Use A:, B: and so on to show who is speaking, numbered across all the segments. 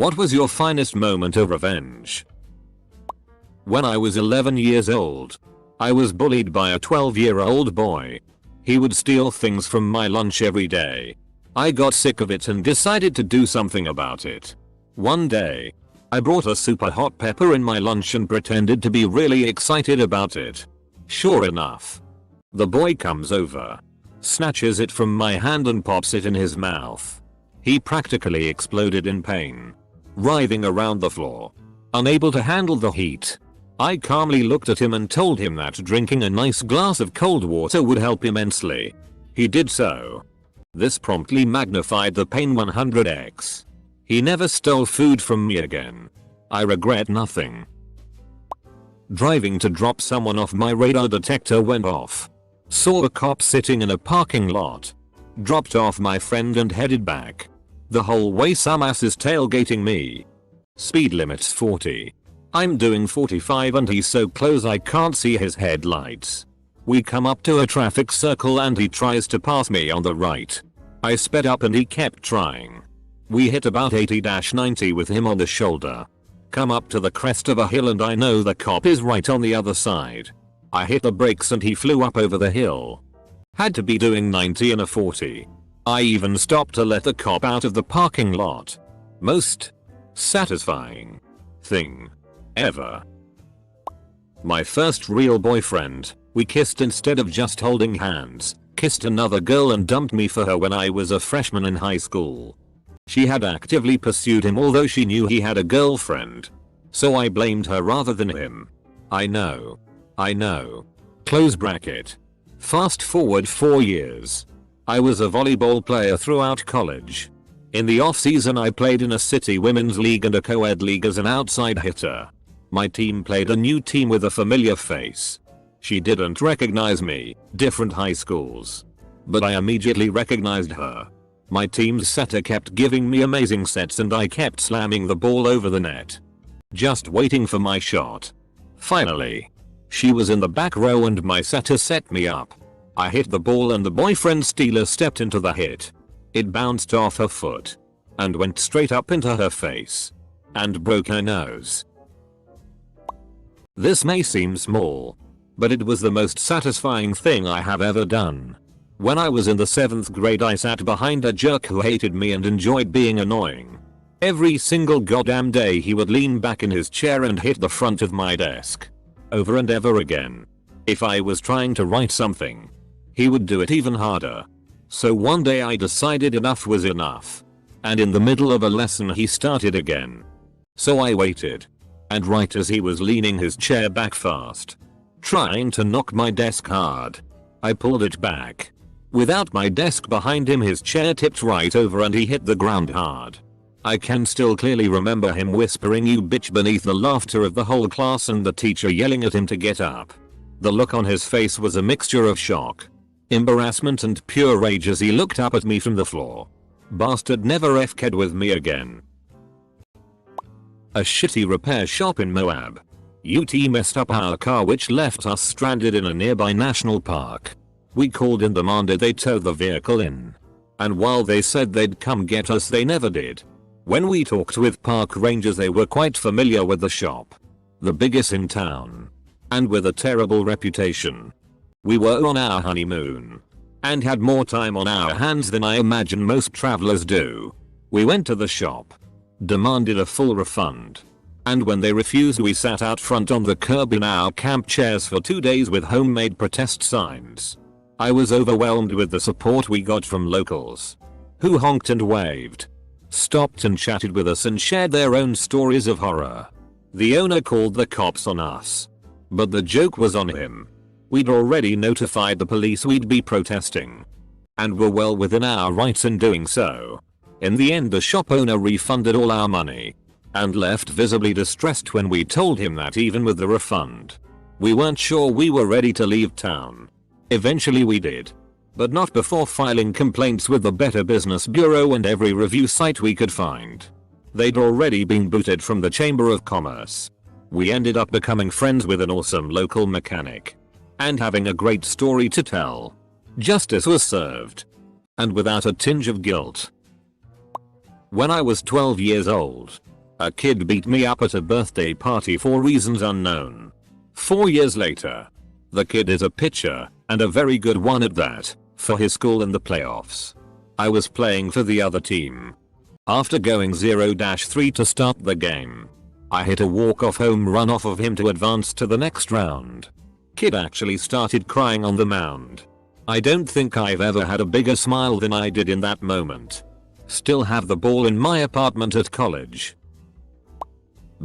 A: What was your finest moment of revenge? When I was 11 years old, I was bullied by a 12-year-old boy. He would steal things from my lunch every day. I got sick of it and decided to do something about it. One day, I brought a super hot pepper in my lunch and pretended to be really excited about it. Sure enough, the boy comes over, snatches it from my hand and pops it in his mouth. He practically exploded in pain, writhing around the floor, unable to handle the heat. I calmly looked at him and told him that drinking a nice glass of cold water would help immensely. He did so. This promptly magnified the pain 100x. He never stole food from me again. I regret nothing. Driving to drop someone off, my radar detector went off. Saw a cop sitting in a parking lot. Dropped off my friend and headed back. The whole way some ass is tailgating me. Speed limit's 40. I'm doing 45 and he's so close I can't see his headlights. We come up to a traffic circle and he tries to pass me on the right. I sped up and he kept trying. We hit about 80-90 with him on the shoulder. Come up to the crest of a hill and I know the cop is right on the other side. I hit the brakes and he flew up over the hill. Had to be doing 90 in a 40. I even stopped to let the cop out of the parking lot. Most satisfying thing ever. My first real boyfriend, we kissed instead of just holding hands, kissed another girl and dumped me for her when I was a freshman in high school. She had actively pursued him although she knew he had a girlfriend. So I blamed her rather than him. I know. Close bracket. Fast forward 4 years. I was a volleyball player throughout college. In the off season I played in a city women's league and a co-ed league as an outside hitter. My team played a new team with a familiar face. She didn't recognize me, different high schools. But I immediately recognized her. My team's setter kept giving me amazing sets and I kept slamming the ball over the net. Just waiting for my shot. Finally, she was in the back row and my setter set me up. I hit the ball and the boyfriend stealer stepped into the hit. It bounced off her foot and went straight up into her face and broke her nose. This may seem small, but it was the most satisfying thing I have ever done. When I was in the 7th grade I sat behind a jerk who hated me and enjoyed being annoying. Every single goddamn day he would lean back in his chair and hit the front of my desk. Over and ever again. If I was trying to write something, he would do it even harder. So one day I decided enough was enough. And in the middle of a lesson he started again. So I waited. And right as he was leaning his chair back fast, trying to knock my desk hard, I pulled it back. Without my desk behind him his chair tipped right over and he hit the ground hard. I can still clearly remember him whispering "you bitch" beneath the laughter of the whole class and the teacher yelling at him to get up. The look on his face was a mixture of shock, embarrassment and pure rage as he looked up at me from the floor. Bastard never f-ked with me again. A shitty repair shop in Moab. UT messed up our car which left us stranded in a nearby national park. We called and demanded they tow the vehicle in. And while they said they'd come get us they never did. When we talked with park rangers they were quite familiar with the shop. The biggest in town. And with a terrible reputation. We were on our honeymoon. And had more time on our hands than I imagine most travelers do. We went to the shop. Demanded a full refund. And when they refused we sat out front on the curb in our camp chairs for 2 days with homemade protest signs. I was overwhelmed with the support we got from locals. Who honked and waved. Stopped and chatted with us and shared their own stories of horror. The owner called the cops on us. But the joke was on him. We'd already notified the police we'd be protesting. And were well within our rights in doing so. In the end the shop owner refunded all our money. And left visibly distressed when we told him that even with the refund, we weren't sure we were ready to leave town. Eventually we did. But not before filing complaints with the Better Business Bureau and every review site we could find. They'd already been booted from the Chamber of Commerce. We ended up becoming friends with an awesome local mechanic. And having a great story to tell. Justice was served. And without a tinge of guilt. When I was 12 years old, A kid beat me up at a birthday party for reasons unknown. 4 years later. The kid is a pitcher, and a very good one at that, for his school in the playoffs. I was playing for the other team. After going 0-3 to start the game, I hit a walk-off home run off of him to advance to the next round. Kid actually started crying on the mound. I don't think I've ever had a bigger smile than I did in that moment. Still have the ball in my apartment at college.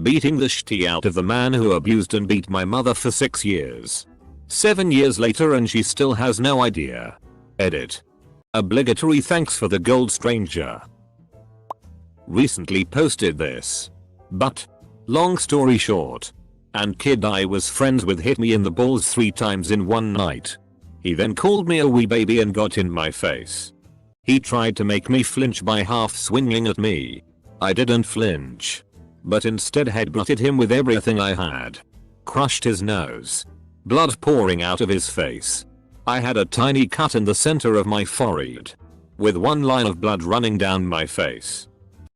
A: Beating the shit out of the man who abused and beat my mother for 6 years. 7 years later and she still has no idea. Edit. Obligatory thanks for the gold stranger. Recently posted this. But, long story short. And kid I was friends with hit me in the balls 3 times in one night. He then called me a wee baby and got in my face. He tried to make me flinch by half swinging at me. I didn't flinch. But instead headbutted him with everything I had. Crushed his nose. Blood pouring out of his face. I had a tiny cut in the center of my forehead. With one line of blood running down my face.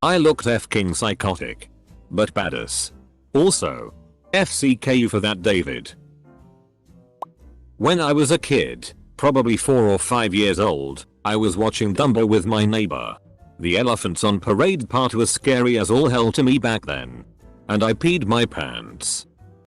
A: I looked f-king psychotic. But badass. Also. FCK for that, David. When I was a kid, probably 4 or 5 years old, I was watching Dumbo with my neighbor. The elephants on parade part was scary as all hell to me back then. And I peed my pants.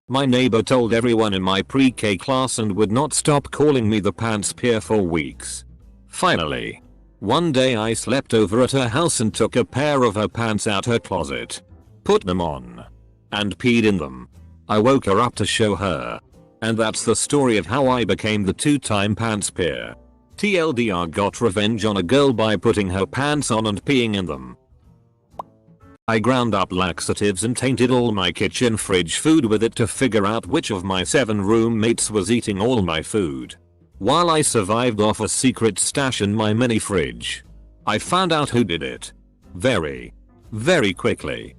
A: My neighbor told everyone in my pre-K class and would not stop calling me the pants peer for weeks. Finally, one day I slept over at her house and took a pair of her pants out her closet. Put them on. And peed in them. I woke her up to show her. And that's the story of how I became the 2-time pants peer. TLDR got revenge on a girl by putting her pants on and peeing in them. I ground up laxatives and tainted all my kitchen fridge food with it to figure out which of my 7 roommates was eating all my food. While I survived off a secret stash in my mini fridge. I found out who did it. Very quickly.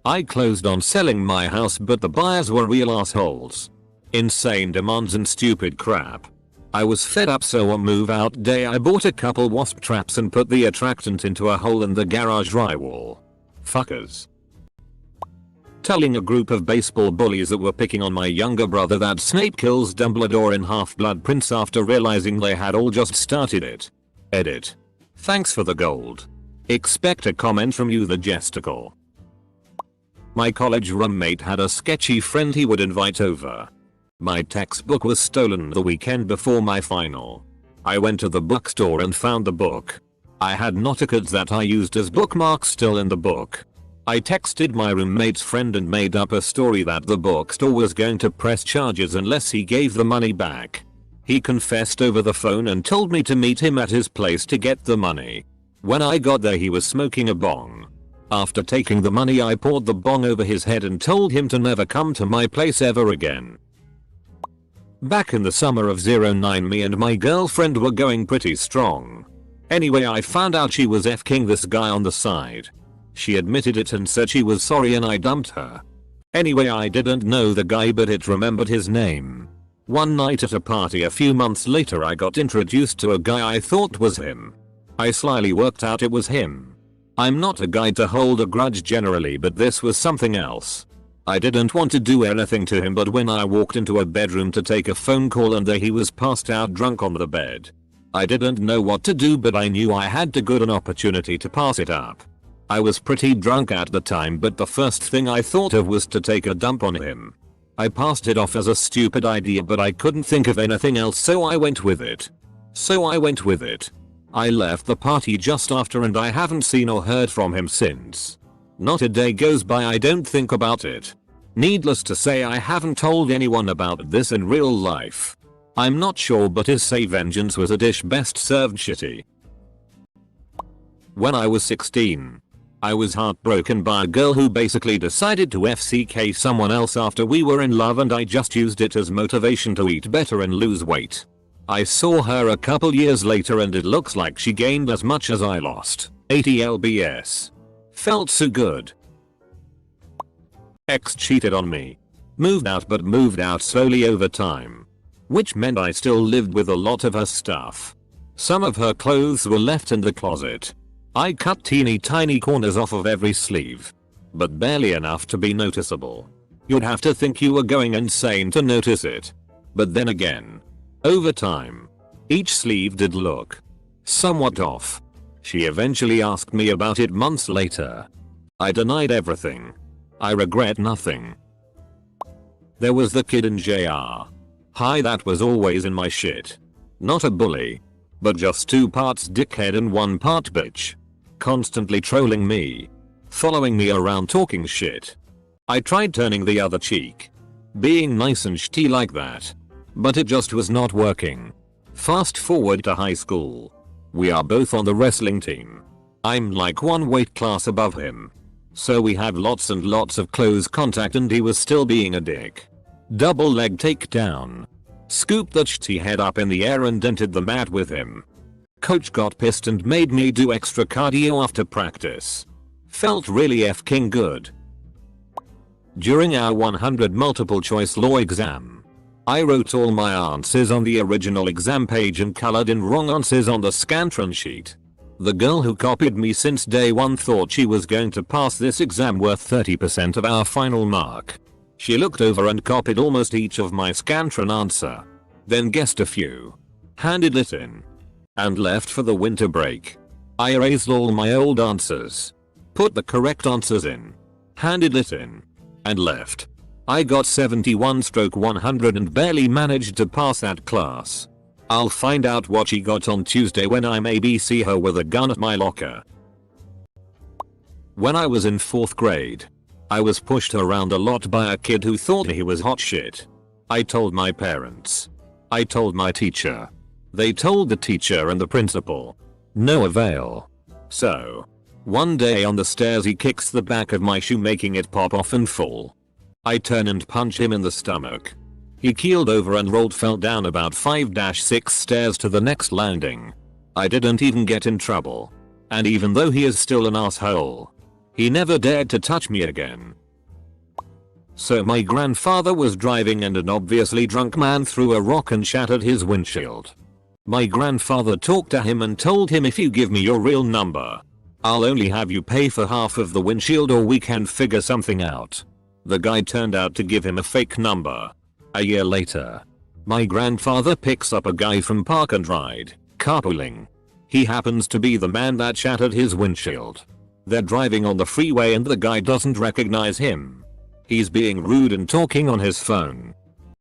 A: I closed on selling my house but the buyers were real assholes. Insane demands and stupid crap. I was fed up, so on move out day I bought a couple wasp traps and put the attractant into a hole in the garage drywall. Fuckers. Telling a group of baseball bullies that were picking on my younger brother that Snape kills Dumbledore in Half-Blood Prince after realizing they had all just started it. Edit. Thanks for the gold. Expect a comment from you, the Jesticle. My college roommate had a sketchy friend he would invite over. My textbook was stolen the weekend before my final. I went to the bookstore and found the book. I had noticards that I used as bookmarks still in the book. I texted my roommate's friend and made up a story that the bookstore was going to press charges unless he gave the money back. He confessed over the phone and told me to meet him at his place to get the money. When I got there he was smoking a bong. After taking the money I poured the bong over his head and told him to never come to my place ever again. Back in the summer of 09 me and my girlfriend were going pretty strong. Anyway, I found out she was f-king this guy on the side. She admitted it and said she was sorry and I dumped her. Anyway, I didn't know the guy but it remembered his name. One night at a party a few months later I got introduced to a guy I thought was him. I slyly worked out it was him. I'm not a guy to hold a grudge generally, but this was something else. I didn't want to do anything to him, but when I walked into a bedroom to take a phone call and there he was passed out drunk on the bed. I didn't know what to do, but I knew I had to get an opportunity to pass it up. I was pretty drunk at the time, but the first thing I thought of was to take a dump on him. I passed it off as a stupid idea, but I couldn't think of anything else, so I went with it. I left the party just after and I haven't seen or heard from him since. Not a day goes by I don't think about it. Needless to say, I haven't told anyone about this in real life. I'm not sure, but his say vengeance was a dish best served shitty. When I was 16, I was heartbroken by a girl who basically decided to FCK someone else after we were in love, and I just used it as motivation to eat better and lose weight. I saw her a couple years later and it looks like she gained as much as I lost. 80 lbs. Felt so good. Ex cheated on me. Moved out, but moved out slowly over time. Which meant I still lived with a lot of her stuff. Some of her clothes were left in the closet. I cut teeny tiny corners off of every sleeve. but barely enough to be noticeable. You'd have to think you were going insane to notice it. But then again, over time, each sleeve did look somewhat off. She eventually asked me about it months later. I denied everything. I regret nothing. There was the kid in JR. Hi, that was always in my shit. Not a bully, but just 2 parts dickhead and 1 part bitch. Constantly trolling me. Following me around talking shit. I tried turning the other cheek. Being nice and shitty like that. But it just was not working. Fast forward to high school. We are both on the wrestling team. I'm like 1 weight class above him. So we had lots and lots of close contact and he was still being a dick. Double leg takedown. Scooped that shitty head up in the air and dented the mat with him. Coach got pissed and made me do extra cardio after practice. Felt really fking good. During our 100 multiple choice law exam, I wrote all my answers on the original exam page and colored in wrong answers on the Scantron sheet. The girl who copied me since day 1 thought she was going to pass this exam worth 30% of our final mark. She looked over and copied almost each of my Scantron answer. Then guessed a few. Handed it in. And left for the winter break. I erased all my old answers. Put the correct answers in. Handed it in. And left. I got 71/100 and barely managed to pass that class. I'll find out what she got on Tuesday when I maybe see her with a gun at my locker. When I was in 4th grade, I was pushed around a lot by a kid who thought he was hot shit. I told my parents. I told my teacher. They told the teacher and the principal. No avail. So, one day on the stairs he kicks the back of my shoe making it pop off and fall. I turn and punch him in the stomach. He keeled over and fell down about 5-6 stairs to the next landing. I didn't even get in trouble. And even though he is still an asshole, he never dared to touch me again. So my grandfather was driving and an obviously drunk man threw a rock and shattered his windshield. My grandfather talked to him and told him, if you give me your real number, I'll only have you pay for half of the windshield or we can figure something out. The guy turned out to give him a fake number. A year later, my grandfather picks up a guy from Park and Ride, carpooling. He happens to be the man that shattered his windshield. They're driving on the freeway and the guy doesn't recognize him. He's being rude and talking on his phone.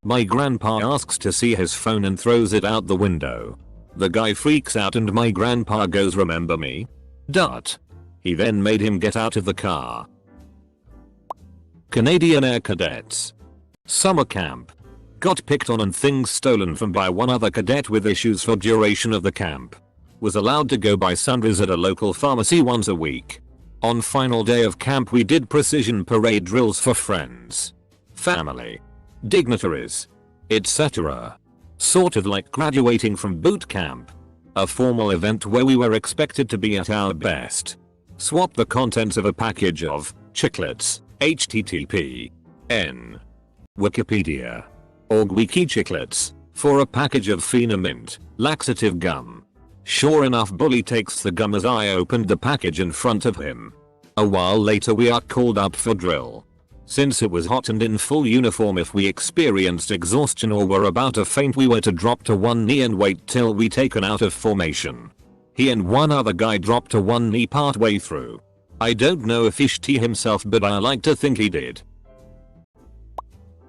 A: My grandpa asks to see his phone and throws it out the window. The guy freaks out and my grandpa goes, "Remember me? Dot." He then made him get out of the car. Canadian Air Cadets. Summer camp. Got picked on and things stolen from by one other cadet with issues for duration of the camp. Was allowed to go buy sundries at a local pharmacy once a week. On final day of camp we did precision parade drills for friends, family, dignitaries, etc. Sort of like graduating from boot camp. A formal event where we were expected to be at our best. Swap the contents of a package of chiclets, http://n Wikipedia org wiki chiclets for a package of Phenamint laxative gum. Sure enough, bully takes the gum as I opened the package in front of him. A while later we are called up for drill. Since it was hot and in full uniform, if we experienced exhaustion or were about to faint we were to drop to one knee and wait till we taken out of formation. He and one other guy dropped to one knee part way through. I don't know if he shit himself, but I like to think he did.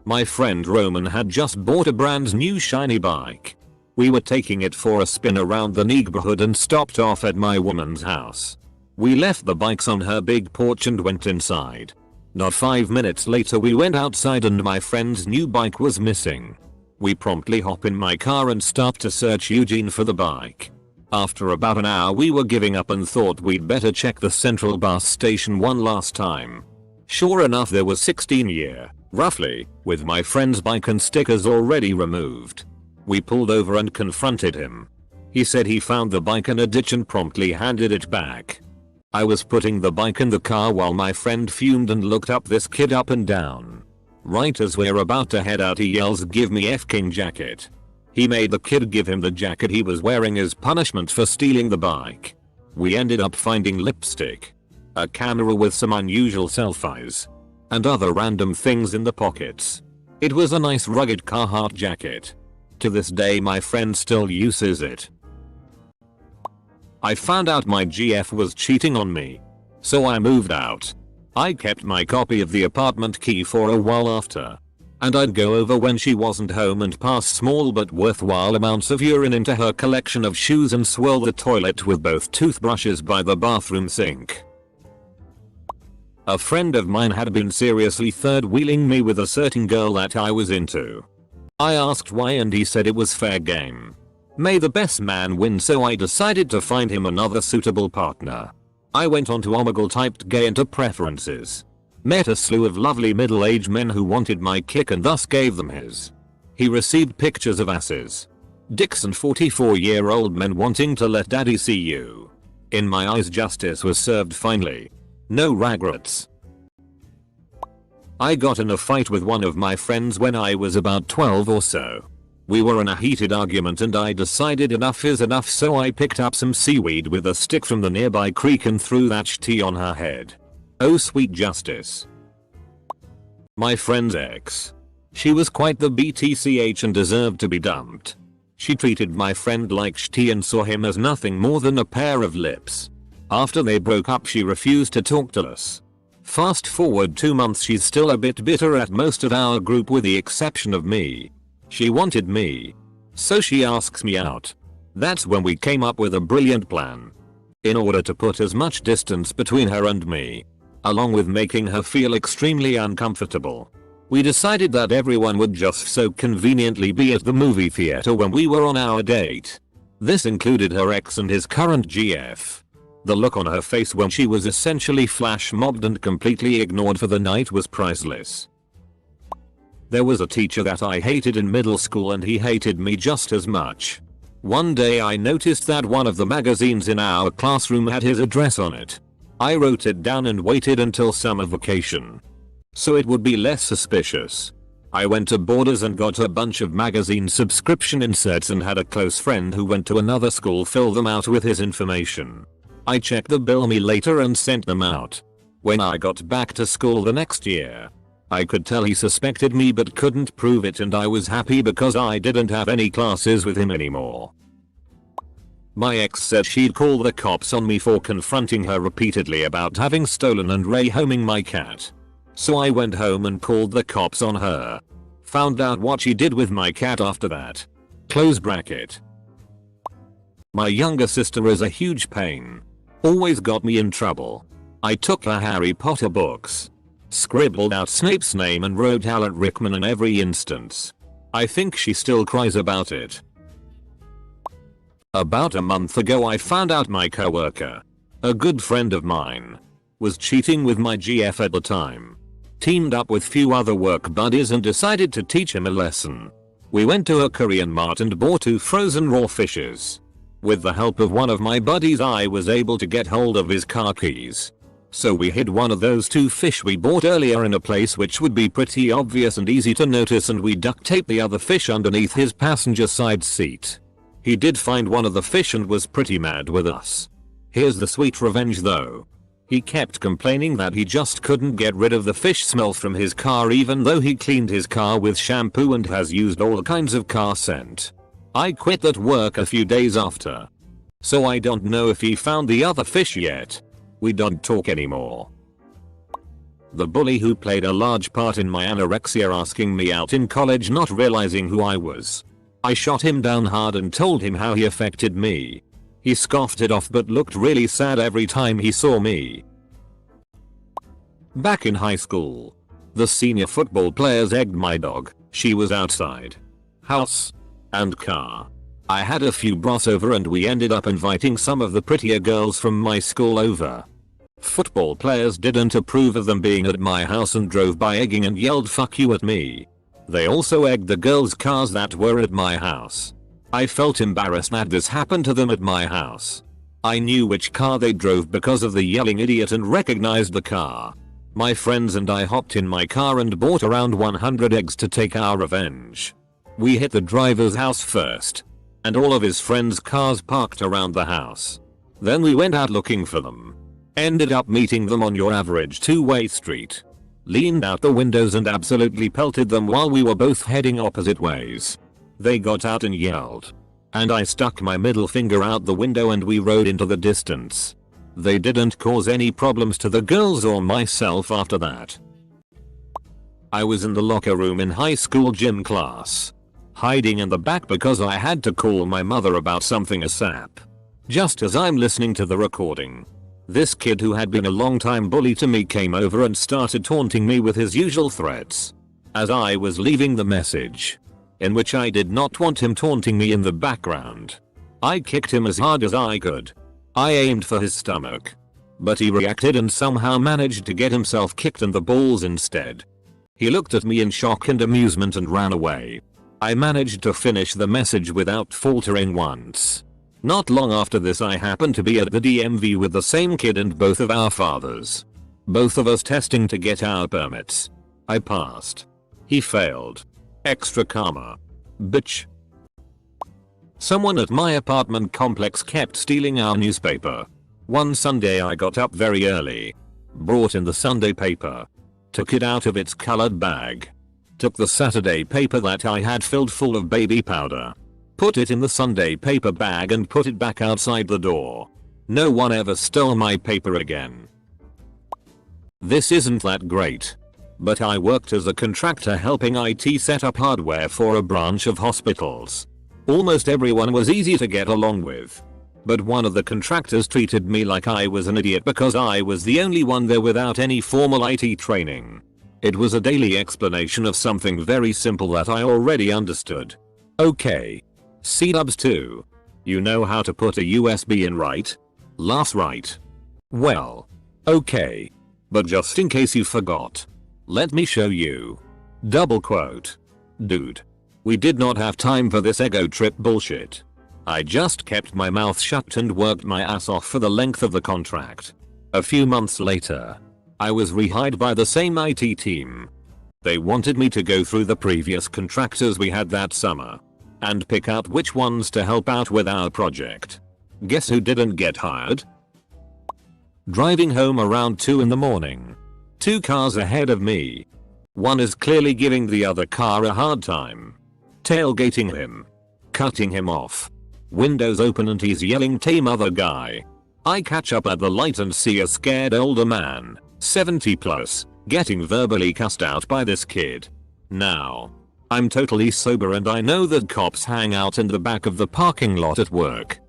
A: My friend Roman had just bought a brand new shiny bike. We were taking it for a spin around the neighborhood and stopped off at my woman's house. We left the bikes on her big porch and went inside. Not 5 minutes later we went outside and my friend's new bike was missing. We promptly hop in my car and start to search Eugene for the bike. After about an hour we were giving up and thought we'd better check the central bus station one last time. Sure enough, there was 16-year, roughly, with my friend's bike and stickers already removed. We pulled over and confronted him. He said he found the bike in a ditch and promptly handed it back. I was putting the bike in the car while my friend fumed and looked up this kid up and down. Right as we're about to head out he yells, "Give me F-King jacket." He made the kid give him the jacket he was wearing as punishment for stealing the bike. We ended up finding lipstick. a camera with some unusual selfies, and other random things in the pockets. It was a nice rugged Carhartt jacket. To this day my friend still uses it. I found out my GF was cheating on me, so I moved out. I kept my copy of the apartment key for a while after, and I'd go over when she wasn't home and pass small but worthwhile amounts of urine into her collection of shoes and swirl the toilet with both toothbrushes by the bathroom sink. A friend of mine had been seriously third-wheeling me with a certain girl that I was into. I asked why and he said it was fair game. May the best man win, so I decided to find him another suitable partner. I went on to Omegle, typed gay into preferences. Met a slew of lovely middle-aged men who wanted my kick and thus gave them his. He received pictures of asses, dicks and 44-year-old men wanting to let daddy see you. In my eyes justice was served finally. No regrets. I got in a fight with one of my friends when I was about 12 or so. We were in a heated argument and I decided enough is enough, so I picked up some seaweed with a stick from the nearby creek and threw that shit on her head. Oh sweet justice. My friend's ex. She was quite the BTCH and deserved to be dumped. She treated my friend like shit and saw him as nothing more than a pair of lips. After they broke up she refused to talk to us. Fast forward 2 months, she's still a bit bitter at most of our group with the exception of me. She wanted me, so she asks me out. That's when we came up with a brilliant plan. In order to put as much distance between her and me, along with making her feel extremely uncomfortable, we decided that everyone would just so conveniently be at the movie theater when we were on our date. This included her ex and his current GF. The look on her face when she was essentially flash mobbed and completely ignored for the night was priceless. There was a teacher that I hated in middle school and he hated me just as much. One day I noticed that one of the magazines in our classroom had his address on it. I wrote it down and waited until summer vacation, so it would be less suspicious. I went to Borders and got a bunch of magazine subscription inserts and had a close friend who went to another school fill them out with his information. I checked the bill me later and sent them out. When I got back to school the next year, I could tell he suspected me but couldn't prove it, and I was happy because I didn't have any classes with him anymore. My ex said she'd call the cops on me for confronting her repeatedly about having stolen and rehoming my cat. So I went home and called the cops on her. Found out what she did with my cat after that. Close bracket. My younger sister is a huge pain. Always got me in trouble. I took her Harry Potter books, scribbled out Snape's name and wrote Alan Rickman in every instance. I think she still cries about it. About a month ago I found out my coworker, a good friend of mine, was cheating with my GF at the time. Teamed up with few other work buddies and decided to teach him a lesson. We went to a Korean mart and bought 2 frozen raw fishes. With the help of one of my buddies I was able to get hold of his car keys. So we hid one of those 2 fish we bought earlier in a place which would be pretty obvious and easy to notice, and we duct taped the other fish underneath his passenger side seat. He did find one of the fish and was pretty mad with us. Here's the sweet revenge though. He kept complaining that he just couldn't get rid of the fish smell from his car even though he cleaned his car with shampoo and has used all kinds of car scent. I quit that work a few days after, so I don't know if he found the other fish yet. We don't talk anymore. The bully who played a large part in my anorexia asking me out in college, not realizing who I was. I shot him down hard and told him how he affected me. He scoffed it off but looked really sad every time he saw me. Back in high school, the senior football players egged my dog. She was outside house and car. I had a few bros over and we ended up inviting some of the prettier girls from my school over. Football players didn't approve of them being at my house and drove by egging and yelled "fuck you" at me. They also egged the girls' cars that were at my house. I felt embarrassed that this happened to them at my house. I knew which car they drove because of the yelling idiot and recognized the car. My friends and I hopped in my car and bought around 100 eggs to take our revenge. We hit the driver's house first, and all of his friends' cars parked around the house. Then we went out looking for them. Ended up meeting them on your average two-way street. Leaned out the windows and absolutely pelted them while we were both heading opposite ways. They got out and yelled. And I stuck my middle finger out the window and we rode into the distance. They didn't cause any problems to the girls or myself after that. I was in the locker room in high school gym class. Hiding in the back because I had to call my mother about something ASAP. Just as I'm listening to the recording, this kid who had been a long-time bully to me came over and started taunting me with his usual threats. As I was leaving the message, in which I did not want him taunting me in the background, I kicked him as hard as I could. I aimed for his stomach, but he reacted and somehow managed to get himself kicked in the balls instead. He looked at me in shock and amusement and ran away. I managed to finish the message without faltering once. Not long after this I happened to be at the DMV with the same kid and both of our fathers. Both of us testing to get our permits. I passed. He failed. Extra karma. Bitch. Someone at my apartment complex kept stealing our newspaper. One Sunday I got up very early. Brought in the Sunday paper. Took it out of its colored bag. Took the Saturday paper that I had filled full of baby powder. Put it in the Sunday paper bag and put it back outside the door. No one ever stole my paper again. This isn't that great, but I worked as a contractor helping IT set up hardware for a branch of hospitals. Almost everyone was easy to get along with. But one of the contractors treated me like I was an idiot because I was the only one there without any formal IT training. It was a daily explanation of something very simple that I already understood. Okay. C-dubs 2. You know how to put a USB in, right? Laughs, right? Well. Okay. But just in case you forgot, let me show you. Double quote. Dude. We did not have time for this ego trip bullshit. I just kept my mouth shut and worked my ass off for the length of the contract. A few months later, I was rehired by the same IT team. They wanted me to go through the previous contractors we had that summer and pick out which ones to help out with our project. Guess who didn't get hired? Driving home around 2 in the morning. 2 cars ahead of me. One is clearly giving the other car a hard time. Tailgating him. Cutting him off. Windows open and he's yelling "Tame other guy." I catch up at the light and see a scared older man, 70 plus, getting verbally cussed out by this kid. Now, I'm totally sober and I know that cops hang out in the back of the parking lot at work.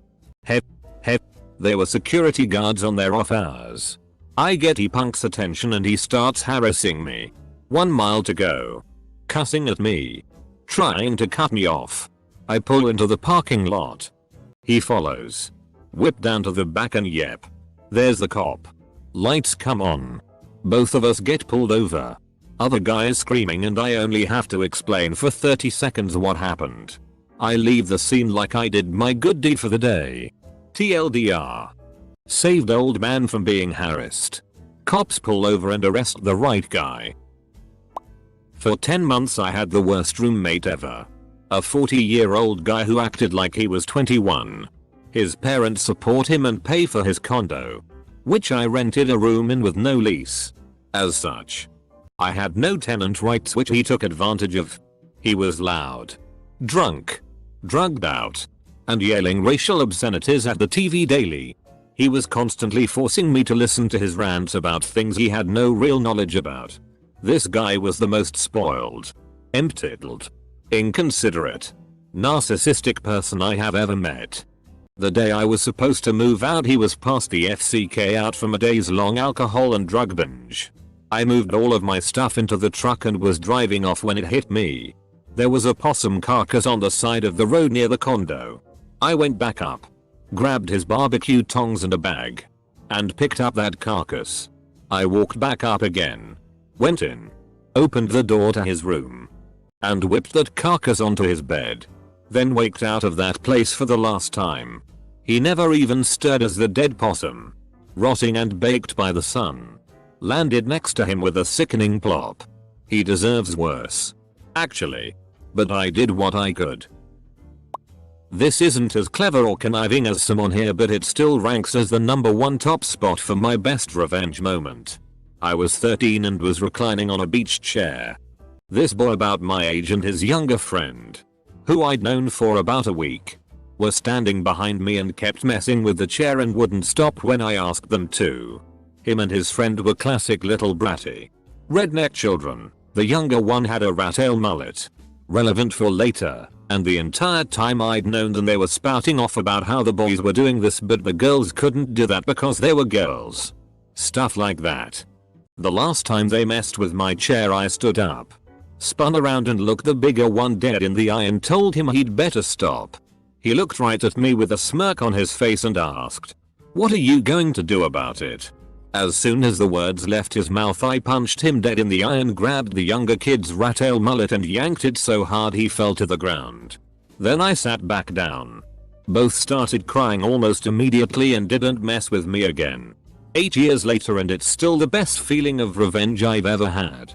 A: There were security guards on their off hours. I get he punk's attention and he starts harassing me. 1 mile to go. Cussing at me. Trying to cut me off. I pull into the parking lot. He follows. Whip down to the back and yep. There's the cop. Lights come on. Both of us get pulled over. Other guy is screaming and I only have to explain for 30 seconds what happened. I leave the scene like I did my good deed for the day. TLDR. Saved old man from being harassed. Cops pull over and arrest the right guy. For 10 months I had the worst roommate ever. A 40-year-old guy who acted like he was 21. His parents support him and pay for his condo, which I rented a room in with no lease. As such, I had no tenant rights which he took advantage of. He was loud, drunk, drugged out, and yelling racial obscenities at the TV daily. He was constantly forcing me to listen to his rants about things he had no real knowledge about. This guy was the most spoiled, entitled, inconsiderate, narcissistic person I have ever met. The day I was supposed to move out he was past the FCK out from a days long alcohol and drug binge. I moved all of my stuff into the truck and was driving off when it hit me. There was a possum carcass on the side of the road near the condo. I went back up, grabbed his barbecue tongs and a bag, and picked up that carcass. I walked back up again, went in, opened the door to his room, and whipped that carcass onto his bed. Then waked out of that place for the last time. He never even stirred as the dead possum, rotting and baked by the sun, landed next to him with a sickening plop. He deserves worse, actually, but I did what I could. This isn't as clever or conniving as some on here, but it still ranks as the #1 top spot for my best revenge moment. I was 13 and was reclining on a beach chair. This boy about my age and his younger friend, who I'd known for about a week, were standing behind me and kept messing with the chair and wouldn't stop when I asked them to. Him and his friend were classic little bratty redneck children. The younger one had a rat tail mullet, relevant for later, and the entire time I'd known them they were spouting off about how the boys were doing this but the girls couldn't do that because they were girls. Stuff like that. The last time they messed with my chair I stood up, spun around and looked the bigger one dead in the eye and told him he'd better stop. He looked right at me with a smirk on his face and asked, "What are you going to do about it?" As soon as the words left his mouth I punched him dead in the eye and grabbed the younger kid's rat tail mullet and yanked it so hard he fell to the ground. Then I sat back down. Both started crying almost immediately and didn't mess with me again. 8 years later and it's still the best feeling of revenge I've ever had.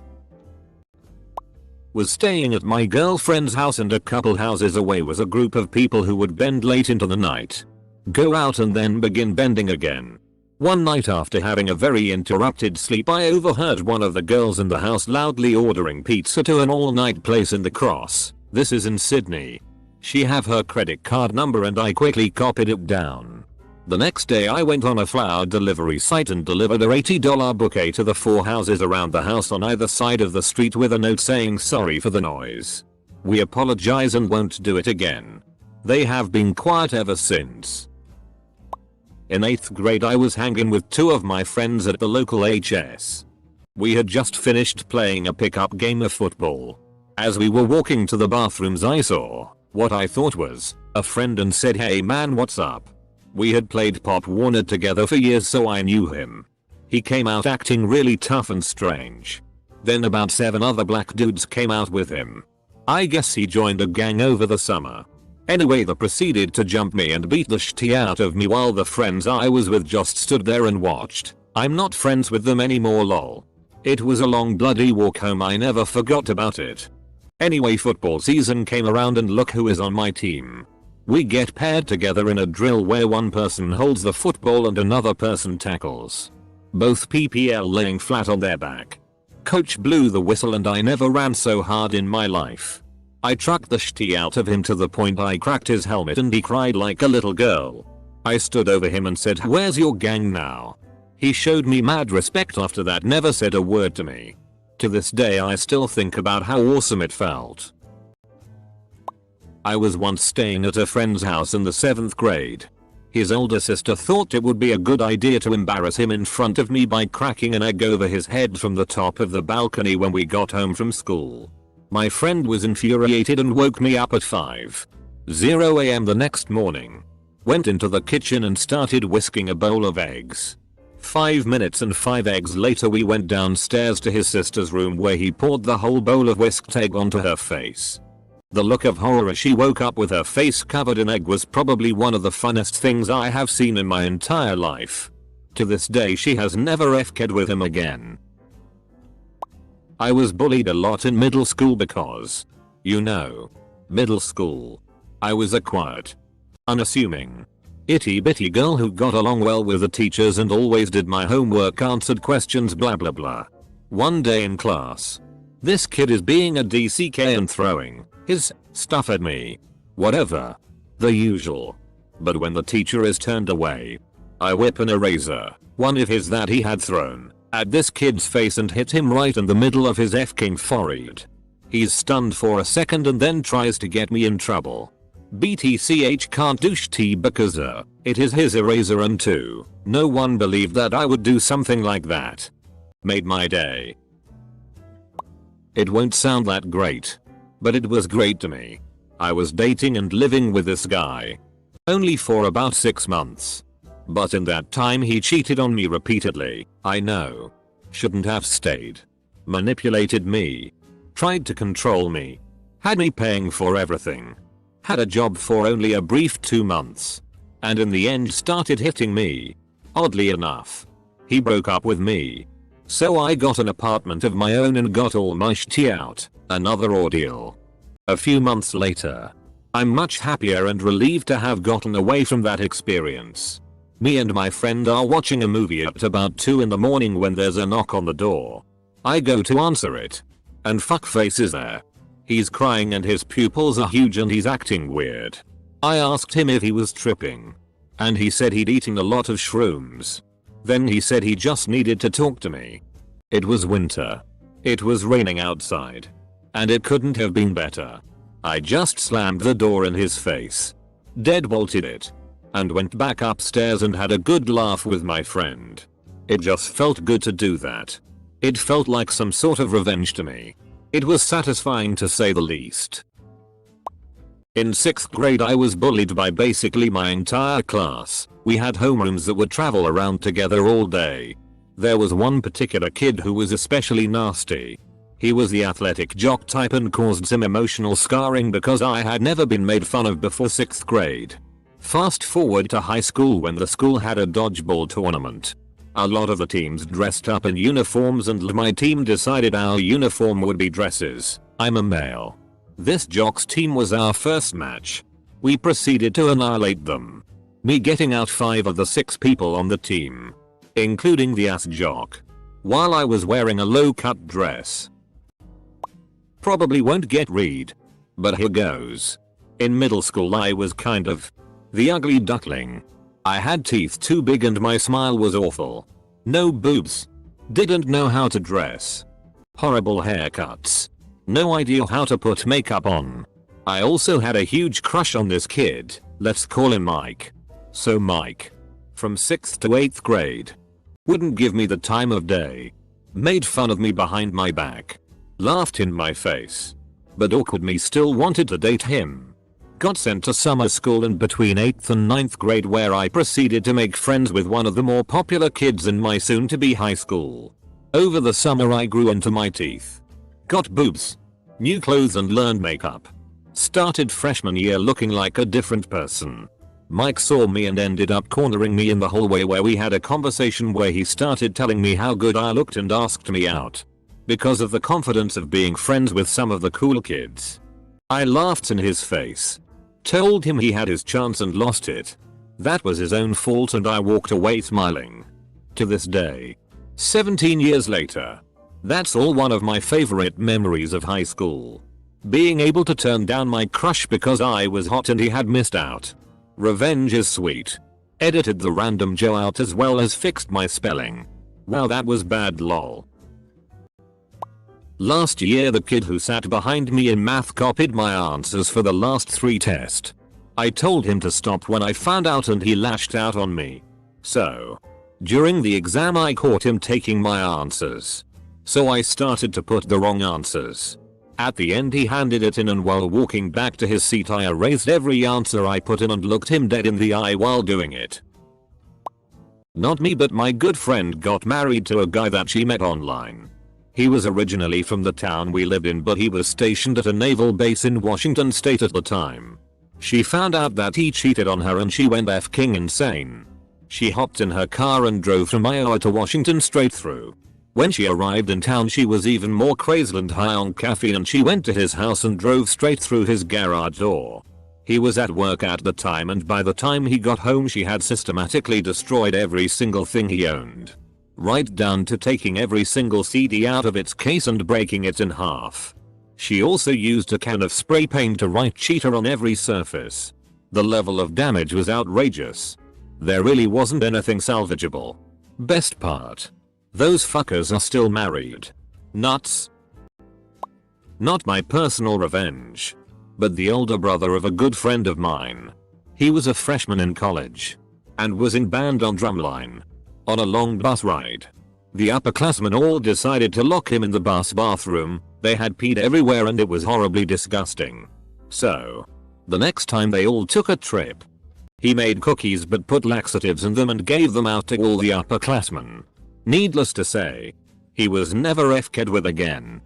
A: Was staying at my girlfriend's house and a couple houses away was a group of people who would bend late into the night, go out and then begin bending again. One night after having a very interrupted sleep I overheard one of the girls in the house loudly ordering pizza to an all-night place in the Cross. This is in Sydney. She have her credit card number and I quickly copied it down. The next day I went on a flower delivery site and delivered a $80 bouquet to the 4 houses around the house on either side of the street with a note saying sorry for the noise. We apologize and won't do it again. They have been quiet ever since. In 8th grade I was hanging with 2 of my friends at the local HS. We had just finished playing a pickup game of football. As we were walking to the bathrooms I saw what I thought was a friend and said, "Hey man, what's up?" We had played Pop Warner together for years so I knew him. He came out acting really tough and strange. Then about 7 other black dudes came out with him. I guess he joined a gang over the summer. Anyway, they proceeded to jump me and beat the shit out of me while the friends I was with just stood there and watched. I'm not friends with them anymore lol. It was a long bloody walk home, I never forgot about it. Anyway, football season came around and look who is on my team. We get paired together in a drill where one person holds the football and another person tackles. Both PPL laying flat on their back. Coach blew the whistle and I never ran so hard in my life. I trucked the shit out of him to the point I cracked his helmet and he cried like a little girl. I stood over him and said, "Where's your gang now?" He showed me mad respect after that, never said a word to me. To this day I still think about how awesome it felt. I was once staying at a friend's house in the 7th grade. His older sister thought it would be a good idea to embarrass him in front of me by cracking an egg over his head from the top of the balcony when we got home from school. My friend was infuriated and woke me up at 5:00 AM the next morning. Went into the kitchen and started whisking a bowl of eggs. 5 minutes and 5 eggs later we went downstairs to his sister's room where he poured the whole bowl of whisked egg onto her face. The look of horror as she woke up with her face covered in egg was probably one of the funnest things I have seen in my entire life. To this day she has never f***ed with him again. I was bullied a lot in middle school because, you know, middle school. I was a quiet, unassuming, itty bitty girl who got along well with the teachers and always did my homework, answered questions, blah blah blah. One day in class, this kid is being a DCK and throwing his stuff at me. Whatever. The usual. But when the teacher is turned away, I whip an eraser, one of his that he had thrown, at this kid's face and hit him right in the middle of his f***ing forehead. He's stunned for a second and then tries to get me in trouble. BTCH can't do shit because it is his eraser and 2. No one believed that I would do something like that. Made my day. It won't sound that great, but it was great to me. I was dating and living with this guy. Only for about 6 months. But in that time he cheated on me repeatedly. I know. Shouldn't have stayed. Manipulated me. Tried to control me. Had me paying for everything. Had a job for only a brief 2 months. And in the end started hitting me. Oddly enough, he broke up with me. So I got an apartment of my own and got all my shit out. Another ordeal. A few months later, I'm much happier and relieved to have gotten away from that experience. Me and my friend are watching a movie at about 2 in the morning when there's a knock on the door. I go to answer it. And fuckface is there. He's crying and his pupils are huge and he's acting weird. I asked him if he was tripping. And he said he'd eaten a lot of shrooms. Then he said he just needed to talk to me. It was winter. It was raining outside. And it couldn't have been better. I just slammed the door in his face. Deadbolted it. And went back upstairs and had a good laugh with my friend. It just felt good to do that. It felt like some sort of revenge to me. It was satisfying to say the least. In 6th grade I was bullied by basically my entire class. We had homerooms that would travel around together all day. There was one particular kid who was especially nasty. He was the athletic jock type and caused some emotional scarring because I had never been made fun of before 6th grade. Fast forward to high school when the school had a dodgeball tournament. A lot of the teams dressed up in uniforms and my team decided our uniform would be dresses. I'm a male. This jock's team was our first match. We proceeded to annihilate them. Me getting out 5 of the 6 people on the team. Including the ass jock. While I was wearing a low-cut dress. Probably won't get read. But here goes. In middle school I was kind of the ugly duckling. I had teeth too big and my smile was awful. No boobs. Didn't know how to dress. Horrible haircuts. No idea how to put makeup on. I also had a huge crush on this kid, let's call him Mike. So Mike. From 6th to 8th grade. Wouldn't give me the time of day. Made fun of me behind my back. Laughed in my face. But awkward me still wanted to date him. Got sent to summer school in between 8th and 9th grade where I proceeded to make friends with one of the more popular kids in my soon-to-be high school. Over the summer I grew into my teeth. Got boobs. New clothes and learned makeup. Started freshman year looking like a different person. Mike saw me and ended up cornering me in the hallway where we had a conversation where he started telling me how good I looked and asked me out. Because of the confidence of being friends with some of the cool kids. I laughed in his face. Told him he had his chance and lost it. That was his own fault and I walked away smiling. To this day. 17 years later. That's all one of my favorite memories of high school. Being able to turn down my crush because I was hot and he had missed out. Revenge is sweet. Edited the random Joe out as well as fixed my spelling. Wow, that was bad lol. Last year the kid who sat behind me in math copied my answers for the last 3 tests. I told him to stop when I found out and he lashed out on me. So, during the exam I caught him taking my answers. So I started to put the wrong answers. At the end he handed it in and while walking back to his seat I erased every answer I put in and looked him dead in the eye while doing it. Not me but my good friend got married to a guy that she met online. He was originally from the town we lived in but he was stationed at a naval base in Washington state at the time. She found out that he cheated on her and she went f***ing insane. She hopped in her car and drove from Iowa to Washington straight through. When she arrived in town she was even more crazy and high on caffeine and she went to his house and drove straight through his garage door. He was at work at the time and by the time he got home she had systematically destroyed every single thing he owned. Right down to taking every single CD out of its case and breaking it in half. She also used a can of spray paint to write cheater on every surface. The level of damage was outrageous. There really wasn't anything salvageable. Best part. Those fuckers are still married. Nuts. Not my personal revenge. But the older brother of a good friend of mine. He was a freshman in college. And was in band on drumline. On a long bus ride. The upperclassmen all decided to lock him in the bus bathroom. They had peed everywhere and it was horribly disgusting. So, the next time they all took a trip. He made cookies but put laxatives in them and gave them out to all the upperclassmen. Needless to say, he was never f***ed with again.